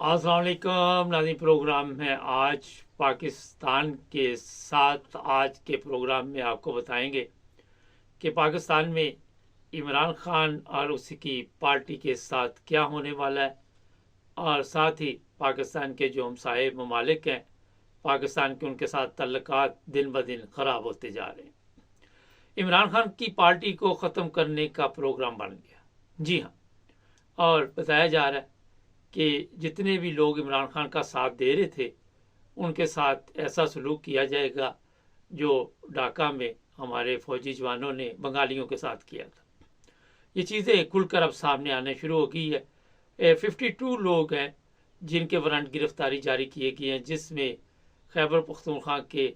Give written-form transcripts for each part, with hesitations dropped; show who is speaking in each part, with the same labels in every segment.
Speaker 1: अस्सलाम वालेकुम नाज़रीन। प्रोग्राम है आज पाकिस्तान के साथ। आज के प्रोग्राम में आपको बताएंगे कि पाकिस्तान में इमरान खान और उसकी पार्टी के साथ क्या होने वाला है, और साथ ही पाकिस्तान के जो हमसाये ममालिक हैं, पाकिस्तान के उनके साथ तल्लुकात दिन ब दिन ख़राब होते जा रहे हैं। इमरान खान की पार्टी को ख़त्म करने का प्रोग्राम बन गया। जी हाँ, और बताया जा रहा है कि जितने भी लोग इमरान खान का साथ दे रहे थे उनके साथ ऐसा सलूक किया जाएगा जो ढाका में हमारे फौजी जवानों ने बंगालियों के साथ किया था। ये चीज़ें खुलकर अब सामने आने शुरू हो गई है। 52 लोग हैं जिनके वारंट गिरफ्तारी जारी किए गए हैं, जिसमें खैबर पख्तूनख्वा के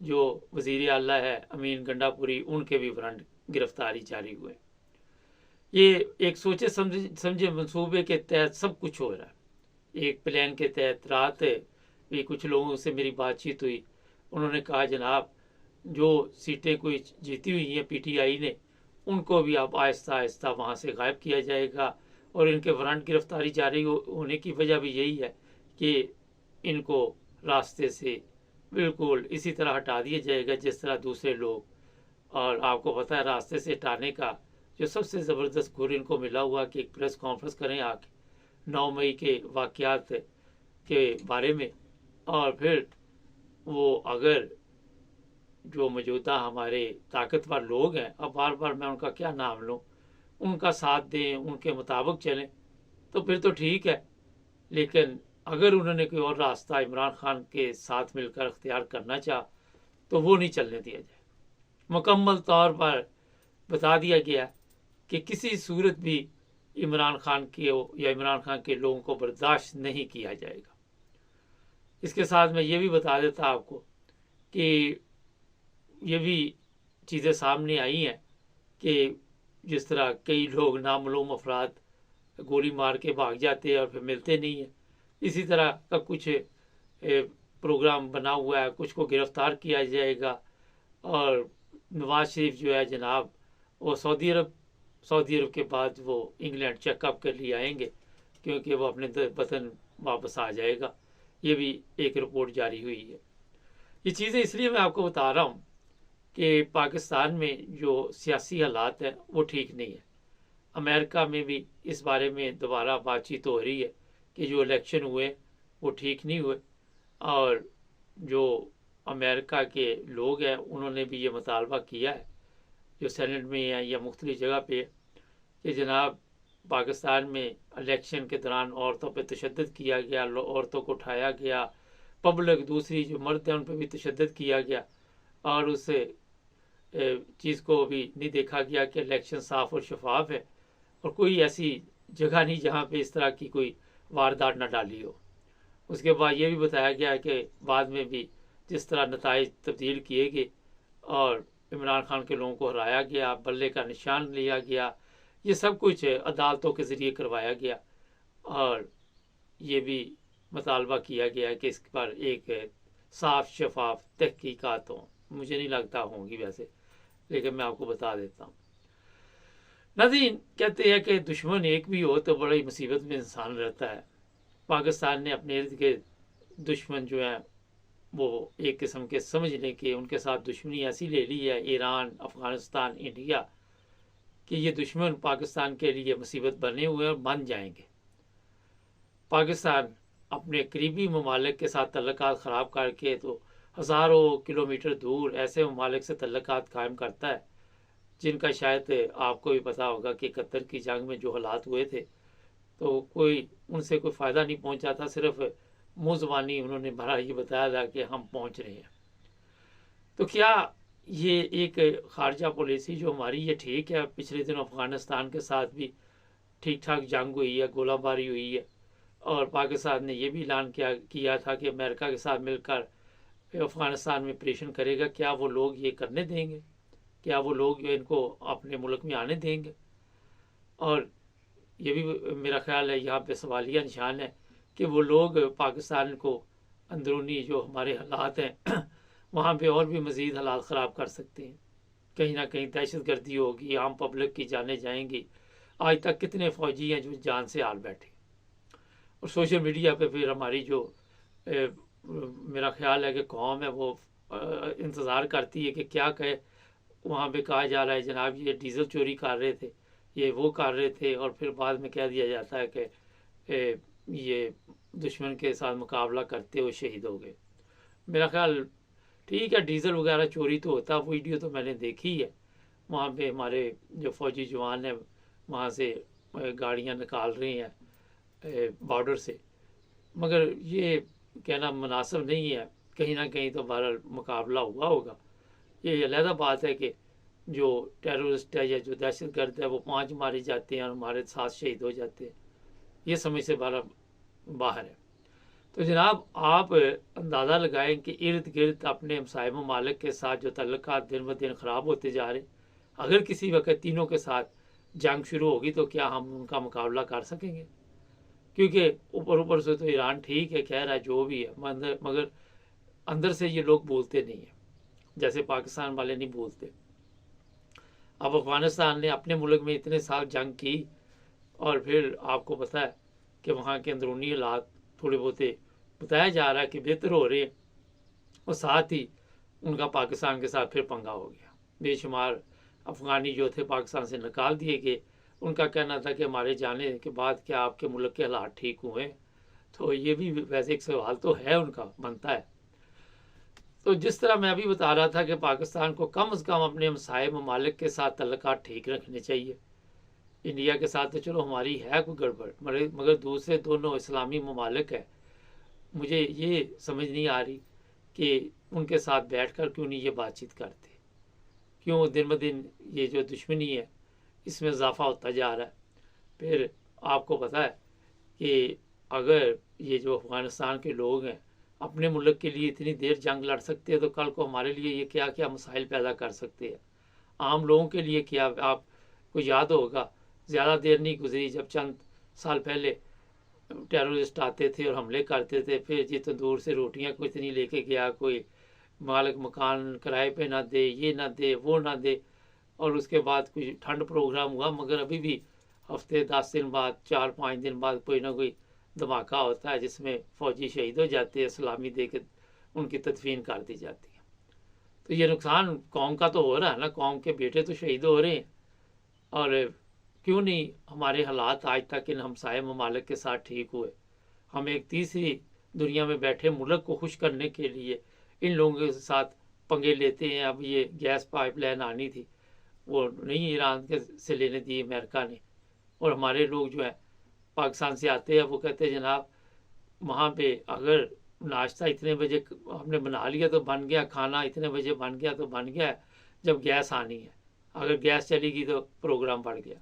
Speaker 1: जो वज़ीर आला है अमीन गंडापुरी, उनके भी वारंट गिरफ्तारी जारी हुए। ये एक सोचे समझे मंसूबे के तहत सब कुछ हो रहा है। एक प्लान के तहत रात भी कुछ लोगों से मेरी बातचीत हुई। उन्होंने कहा जनाब, जो सीटें कोई जीती हुई हैं पीटीआई ने, उनको भी अब आहिस्ता आहिस्ता वहाँ से गायब किया जाएगा। और इनके वारंट गिरफ्तारी जारी होने की वजह भी यही है कि इनको रास्ते से बिल्कुल इसी तरह हटा दिया जाएगा जिस तरह दूसरे लोग। और आपको पता है रास्ते से हटाने का जो सबसे ज़बरदस्त गुर इनको मिला हुआ कि एक प्रेस कॉन्फ्रेंस करें आके 9 मई के वाक़यात के बारे में, और फिर वो अगर जो मौजूदा हमारे ताकतवर लोग हैं, अब बार बार मैं उनका क्या नाम लूँ, उनका साथ दें, उनके मुताबिक चलें तो फिर तो ठीक है। लेकिन अगर उन्होंने कोई और रास्ता इमरान खान के साथ मिलकर अख्तियार करना चाह तो वो नहीं चलने दिया जाए। मुकम्मल तौर पर बता दिया गया कि किसी सूरत भी इमरान खान के या इमरान खान के लोगों को बर्दाश्त नहीं किया जाएगा। इसके साथ मैं ये भी बता देता आपको कि ये भी चीज़ें सामने आई हैं कि जिस तरह कई लोग नामालूम अफराद गोली मार के भाग जाते हैं और फिर मिलते नहीं हैं, इसी तरह का कुछ प्रोग्राम बना हुआ है। कुछ को गिरफ़्तार किया जाएगा और नवाज शरीफ जो है जनाब, वो सऊदी अरब के बाद वो इंग्लैंड चेकअप कर लिए आएंगे, क्योंकि वो अपने वतन वापस आ जाएगा। ये भी एक रिपोर्ट जारी हुई है। ये चीज़ें इसलिए मैं आपको बता रहा हूँ कि पाकिस्तान में जो सियासी हालात हैं वो ठीक नहीं है। अमेरिका में भी इस बारे में दोबारा बातचीत हो रही है कि जो इलेक्शन हुए वो ठीक नहीं हुए, और जो अमेरिका के लोग हैं उन्होंने भी ये मुतालबा किया है, जो सेनेट में है या मुख्तलिफ जगह पे, कि जनाब पाकिस्तान में इलेक्शन के दौरान औरतों पर तशद्दुद किया गया, औरतों को उठाया गया, पब्लिक दूसरी जो मर्द हैं उन पर भी तशद्दुद किया गया, और उस चीज़ को भी नहीं देखा गया कि इलेक्शन साफ़ और शफाफ है और कोई ऐसी जगह नहीं जहाँ पे इस तरह की कोई वारदात न डाली हो। उसके बाद ये भी बताया गया कि बाद में भी जिस तरह नताइज तब्दील किए गए और इमरान खान के लोगों को हराया गया, बल्ले का निशान लिया गया, ये सब कुछ अदालतों के ज़रिए करवाया गया। और ये भी मुतालबा किया गया कि इस पर एक साफ शफाफ तहकीकात हों। मुझे नहीं लगता होंगी वैसे, लेकिन मैं आपको बता देता हूँ। नाज़रीन, कहते हैं कि दुश्मन एक भी हो तो बड़ी मुसीबत में इंसान रहता है। पाकिस्तान ने अपने इर्द गिर्द दुश्मन जो हैं वो एक किस्म के समझ लें कि उनके साथ दुश्मनी ऐसी ले ली है, ईरान, अफ़गानिस्तान, इंडिया, कि ये दुश्मन पाकिस्तान के लिए मुसीबत बने हुए और बन जाएंगे। पाकिस्तान अपने करीबी ममालिक के साथ तल्लुकात ख़राब करके तो हज़ारों किलोमीटर दूर ऐसे ममालिक से तल्लुकात कायम करता है जिनका शायद आपको भी पता होगा कि 71 की जंग में जो हालात हुए थे तो कोई उनसे कोई फ़ायदा नहीं पहुंचा था। सिर्फ मुँह ज़बानी उन्होंने भरा ये बताया था कि हम पहुंच रहे हैं। तो क्या ये एक खारजा पॉलिसी जो हमारी ये ठीक है? पिछले दिनों अफ़गानिस्तान के साथ भी ठीक ठाक जंग हुई है, गोलाबारी हुई है, और पाकिस्तान ने यह भी ऐलान किया था कि अमेरिका के साथ मिलकर अफ़गानिस्तान में ऑपरेशन करेगा। क्या वो लोग ये करने देंगे? क्या वो लोग इनको अपने मुल्क में आने देंगे? और ये भी मेरा ख्याल है यहाँ पे सवालिया निशान है कि वो लोग पाकिस्तान को अंदरूनी जो हमारे हालात हैं वहाँ पे और भी मज़ीद हालात ख़राब कर सकते हैं। कहीं ना कहीं दहशत गर्दी होगी, आम पब्लिक की जानें जाएंगी। आज तक कितने फ़ौजी हैं जो जान से हार बैठे। और सोशल मीडिया पे फिर हमारी जो मेरा ख्याल है कि कौम है वो इंतज़ार करती है कि क्या कहे। वहाँ पे कहा जा रहा है जनाब ये डीज़ल चोरी कर रहे थे, ये वो कर रहे थे, और फिर बाद में कह दिया जाता है कि ये दुश्मन के साथ मुकाबला करते हुए शहीद हो गए। मेरा ख्याल ठीक है, डीज़ल वगैरह चोरी तो होता, वीडियो तो मैंने देखी है। वहाँ पे हमारे जो फौजी जवान हैं वहाँ से गाड़ियाँ निकाल रहे हैं बॉर्डर से, मगर ये कहना मुनासिब नहीं है। कहीं ना कहीं तो बहरहाल मुकाबला हुआ होगा। ये अलहदा बात है कि जो टेररिस्ट है या जो दहशत गर्द है वो 5 मारे जाते हैं और हमारे साथ शहीद हो जाते हैं, ये समझ से बाहर है। तो जनाब आप अंदाज़ा लगाएं कि इर्द गिर्द अपने हमसाये ममालिक के साथ जो तल्लुकात दिन ब दिन ख़राब होते जा रहे, अगर किसी वक्त तीनों के साथ जंग शुरू होगी तो क्या हम उनका मुकाबला कर सकेंगे? क्योंकि ऊपर से तो ईरान ठीक है, कह रहा है जो भी है, मगर अंदर से ये लोग बोलते नहीं हैं, जैसे पाकिस्तान वाले नहीं बोलते। अब अफ़गानिस्तान ने अपने मुल्क में इतने साल जंग की और फिर आपको पता है कि वहाँ के अंदरूनी हालात थोड़े बहुते बताया जा रहा है कि बेहतर हो रहे हैं, और साथ ही उनका पाकिस्तान के साथ फिर पंगा हो गया। बेशुमार अफ़गानी जो थे पाकिस्तान से निकाल दिए गए। उनका कहना था कि हमारे जाने के बाद क्या आपके मुल्क के हालात ठीक हुए? तो ये भी वैसे एक सवाल तो है, उनका बनता है। तो जिस तरह मैं अभी बता रहा था कि पाकिस्तान को कम से कम अपने हमसाये ममालिक के साथ तल्लुकात ठीक रखने चाहिए। इंडिया के साथ तो चलो हमारी है कोई गड़बड़, मगर दूसरे दोनों इस्लामी ममालिक है। मुझे ये समझ नहीं आ रही कि उनके साथ बैठकर क्यों नहीं ये बातचीत करते, क्यों दिन ब दिन ये जो दुश्मनी है इसमें इजाफा होता जा रहा है। फिर आपको पता है कि अगर ये जो अफ़गानिस्तान के लोग हैं अपने मुल्क के लिए इतनी देर जंग लड़ सकते हैं, तो कल को हमारे लिए ये क्या क्या मसाइल पैदा कर सकते हैं। आम लोगों के लिए क्या, आपको याद होगा ज़्यादा देर नहीं गुजरी जब चंद साल पहले टेररिस्ट आते थे और हमले करते थे, फिर जी तंदूर से रोटियां कोई इतनी लेके गया, कोई मालिक मकान किराए पे ना दे, ये ना दे, वो ना दे, और उसके बाद कुछ ठंड प्रोग्राम हुआ। मगर अभी भी हफ्ते 10 दिन बाद 4-5 दिन बाद कोई ना कोई धमाका होता है जिसमें फ़ौजी शहीद हो जाते हैं, सलामी दे के उनकी तदफीन कर दी जाती है। तो ये नुकसान कौम का तो हो रहा है ना, कौम के बेटे तो शहीद हो रहे हैं। और क्यों नहीं हमारे हालात आज तक इन हमसाये ममालिक के साथ ठीक हुए? हम एक तीसरी दुनिया में बैठे मुल्क को खुश करने के लिए इन लोगों के साथ पंगे लेते हैं। अब ये गैस पाइपलाइन आनी थी, वो नहीं ईरान के से लेने दी अमेरिका ने, और हमारे लोग जो है पाकिस्तान से आते हैं वो कहते हैं जनाब वहाँ पे अगर नाश्ता इतने बजे हमने बना लिया तो बन गया, खाना इतने बजे बन गया तो बन गया, जब गैस आनी है, अगर गैस चलेगी तो प्रोग्राम बढ़ गया।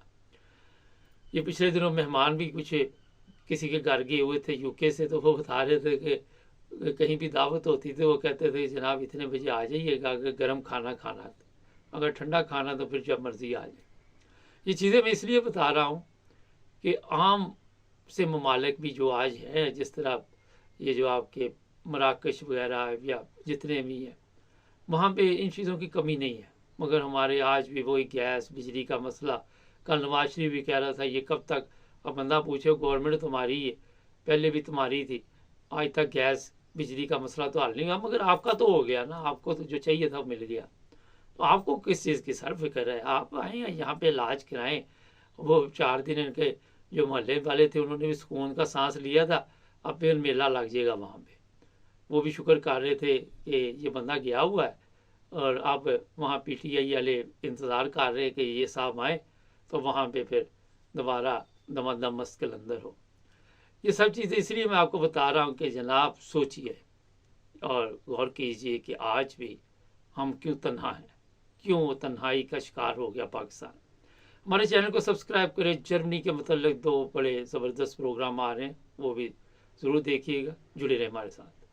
Speaker 1: ये पिछले दिनों मेहमान भी कुछ किसी के घर गए हुए थे यूके से, तो वो बता रहे थे कि कहीं भी दावत होती थी वो कहते थे जनाब इतने बजे आ जाइएगा, अगर गर्म खाना खाना है, अगर ठंडा खाना तो फिर जब मर्जी आ जाए। ये चीज़ें मैं इसलिए बता रहा हूँ कि आम से ममालिक भी जो आज हैं, जिस तरह ये जो आपके मराकश वगैरह या जितने भी हैं, वहाँ पे इन चीज़ों की कमी नहीं है, मगर हमारे आज भी वही गैस बिजली का मसला। कल नवाज शरीफ भी कह रहा था ये कब तक, अब बंदा पूछे गवर्नमेंट तुम्हारी है, पहले भी तुम्हारी थी, आज तक गैस बिजली का मसला तो हल नहीं हुआ, मगर आपका तो हो गया ना, आपको तो जो चाहिए था मिल गया। तो आपको किस चीज़ की सर फिक्र है? आप आए यहाँ पे इलाज कराएं। वो 4 दिन इनके जो मोहल्ले वाले थे उन्होंने भी सुकून का सांस लिया था, अब फिर मेला लग जाएगा वहाँ पे। वो भी शुक्र कर रहे थे कि ये बंदा गया हुआ है, और अब वहाँ PTI वाले इंतज़ार कर रहे हैं कि ये साहब आए तो वहाँ पे फिर दोबारा दमादम मस्त कलंदर हो। ये सब चीज़ें इसलिए मैं आपको बता रहा हूँ कि जनाब सोचिए और गौर कीजिए कि आज भी हम क्यों तन्हा हैं, क्यों तन्हाई का शिकार हो गया पाकिस्तान। हमारे चैनल को सब्सक्राइब करें। जर्मनी के मतलब 2 बड़े ज़बरदस्त प्रोग्राम आ रहे हैं, वो भी ज़रूर देखिएगा। जुड़े रहे हमारे साथ।